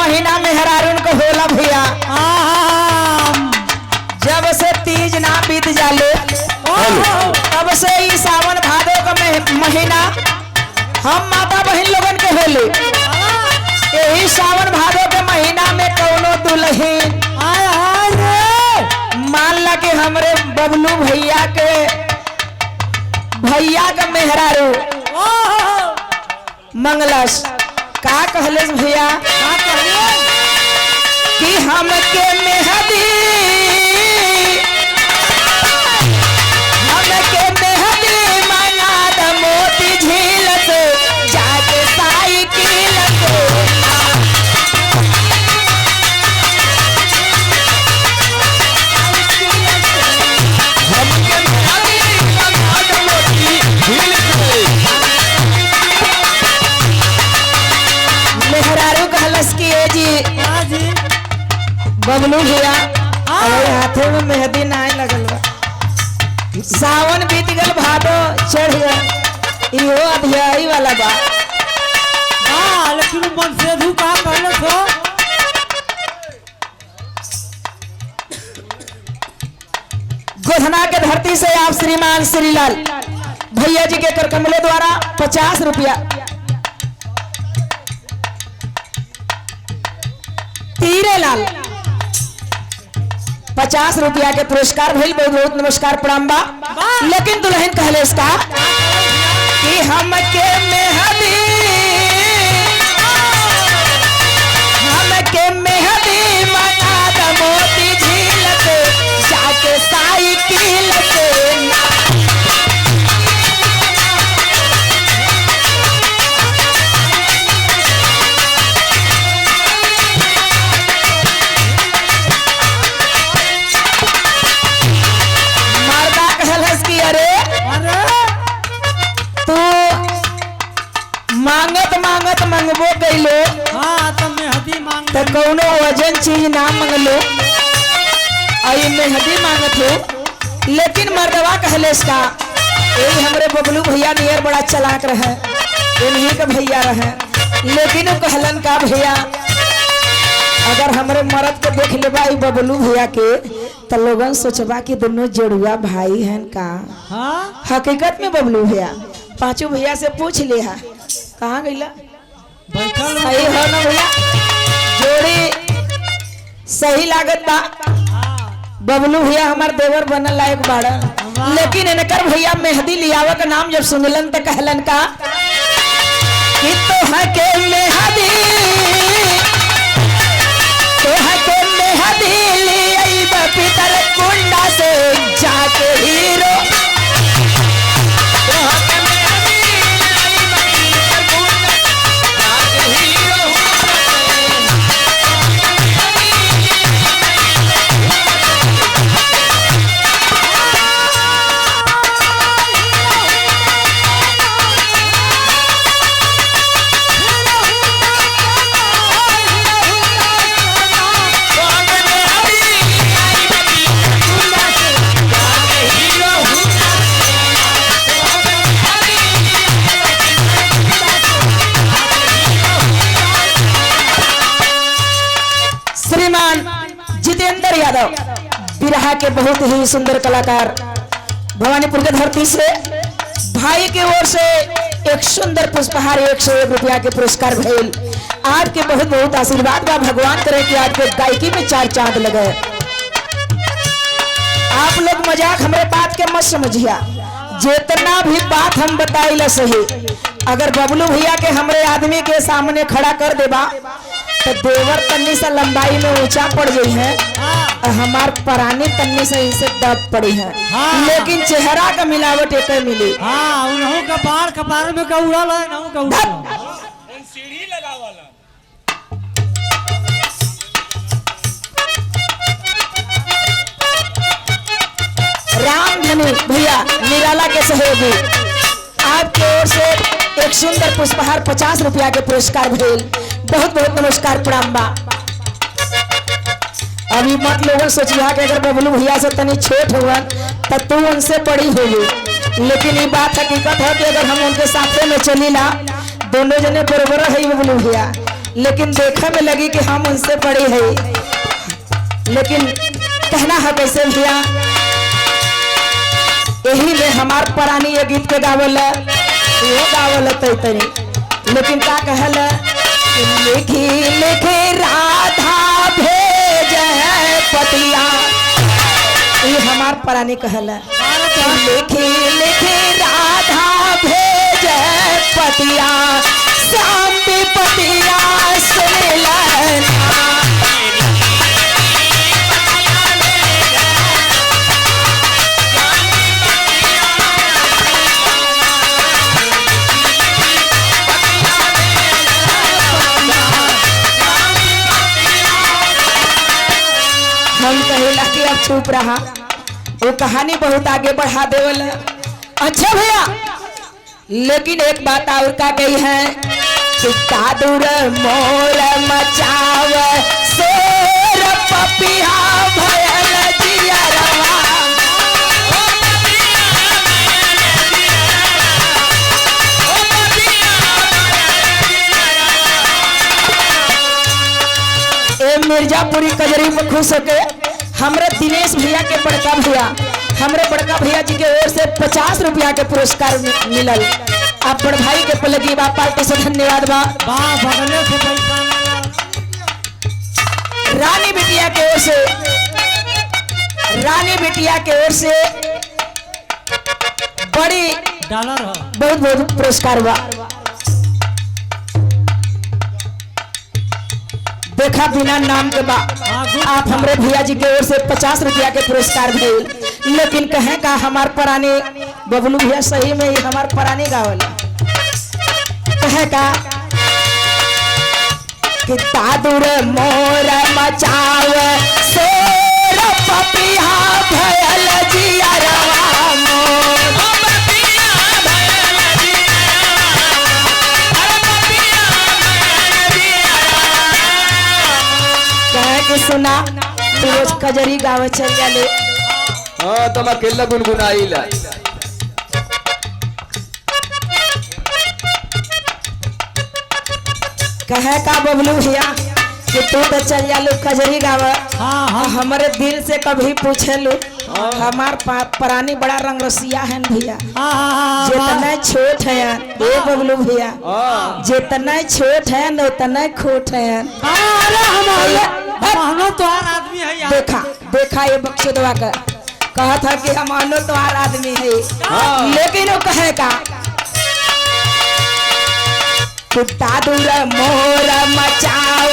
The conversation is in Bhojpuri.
महीना में हरारुन को होला भैया। जब से तीज ना बीत जाले तब से ही सावन भादो का महीना हम माता बहन लोगन के होले। यही सावन भादो के महीना में कौनो दुल्हन मान ला के हमरे बबलू भैया के मेहरारू मंगलस का कहले भैया कि हमके मेहदी मंगा द मोती झील से जाके साइकिल से। मेहरारू कहलस कि ए जी बबलू भैया हाथे में मेहंदी नाय लगल बा। सावन बीत गल भादो चढ़ गया इहो अध्याय वाला बा। लेकिन मन से धू का कहले सो गोधना के धरती से आप श्रीमान श्रीलाल भैया जी के करकमलों द्वारा 50 रुपया तीरे लाल 50 रुपया के पुरस्कार भइल। बहुत बहुत नमस्कार प्रणाम बा। लेकिन दुल्हन कहले इसका कि हमके मेहदी मंगा द मोती झील से जाके साइकिल से। मांगत मंगबो कैलो तो मेहदी मांग तो कौनो वजन चीज ना मंगलो आई मेहदी मांगत हो। लेकिन मर्दवा कहले इसका यही हमरे बबलू भैया नियर बड़ा चलाक रहे इन्हीं का भैया रहे। लेकिन वो कहलन का भैया अगर हमरे मर्द को देख लेबा बबलू भैया के तो लोगन सोचबा कि दोनों जोड़ुआ भाई हैं का। हकीकत में बबलू भैया पांचों भैया से पूछ लिया कहाँ गईला सही हो ना भैया जोड़ी सही लागत बा। बबलू भैया हमार देवर बनल लायक बाड़ा। लेकिन इनकर भैया मेहदी लियावा का नाम जब सुनलन तो कहलन का कि तोहके मेहदी लियाइबा पितर कुंडा से जाके हीरो। जितेंद्र यादव बिरहा के बहुत ही सुंदर कलाकार भवानीपुर के धरती से भाई की ओर से एक सुंदर पुष्पहार 101 रुपया के पुरस्कार भेल। आपके बहुत बहुत आशीर्वाद बा। भगवान करे कि आपके गायकी में 4 चांद लगे। आप लोग मजाक हमारे बात के मत समझिया। जितना भी बात हम बताइला सही अगर बबलू भैया के हमरे आदमी के सामने खड़ा कर देबा तो देवर तन्नी से लंबाई में ऊंचा पड़ गई है हमार परानी तन्नी से इनसे दब पड़ी है। लेकिन चेहरा का मिलावट एक मिली। उन्हों का बाल कपार में का उड़ाल है ना का उड़ाल सीढ़ी लगावला। रामधनी भैया निराला के सहयोगी आपके ओर से एक सुंदर पुष्पहार 50 रुपया के पुरस्कार भेल। बहुत बहुत नमस्कार प्रणाम बा। अभी मत लोगन सोचिया कि अगर बबलू भैया से तनी छोट हुआ तो तू उनसे बड़ी होगी। लेकिन ये बात हकीकत है कि अगर हम उनके साथ में चली ला दोनों जने बराबर है बबलू भैया। लेकिन देखने में लगी कि हम उनसे बड़ी है। लेकिन कहना है कैसे भैया, यही में हमार परानी ये गीत के गावल वो गावल तरी, लेकिन का कहल लिखी लिखी राधा भेज पतिया, ये हमार परानी कहल लिखी लिखी राधा भेज पतिया, शांति पतिया सुन लेना। हम कहेला कि अब चुप रहा, वो कहानी बहुत आगे बढ़ा देवल। अच्छा भैया, लेकिन एक बात और का गई है कि कादुर मोर मचाव शेर पपिया भयल जियरवा। ए मिर्जापुरी कजरी में खुश होके हमरे दिनेश भैया के बड़का भैया, हमरे बड़का भैया जी के ओर से 50 रुपया के पुरस्कार मिलल। आप बड़ भाई के पलगी बा पार्टी से धन्यवाद बा। बगले से पैसा रानी बिटिया के ओर से, रानी बिटिया के ओर से बड़ी डॉलर हो। बहुत बहुत पुरस्कार बा। देखा बिना नाम के बा आप हमरे भैया जी के ओर से 50 रुपया के पुरस्कार भेल। लेकिन कहें का हमार परानी बबलू भैया सही में ही हमार परानी गावल कहे का कि दादुर मोर मचाव शेर पपिया भयल जियरवा मोर। सुना रोज कजरी गावे चल जाले। हाँ तुम अकेला गुनगुनाइला। कहे का बबलू भैया कि तू तो चल जालू कजरी गावे। हाँ हमारे दिल से कभी पूछे लो हमार परानी बड़ा रंग रसिया है भैया। जितना छोट है ये बबलू भैया, जितना छोट है न उतना खोट है। तो आदमी है यार। देखा देखा ये बक्सुदवा का कहा था कि हम तो आदमी है। लेकिन वो कहे का दादुर मोर मचाव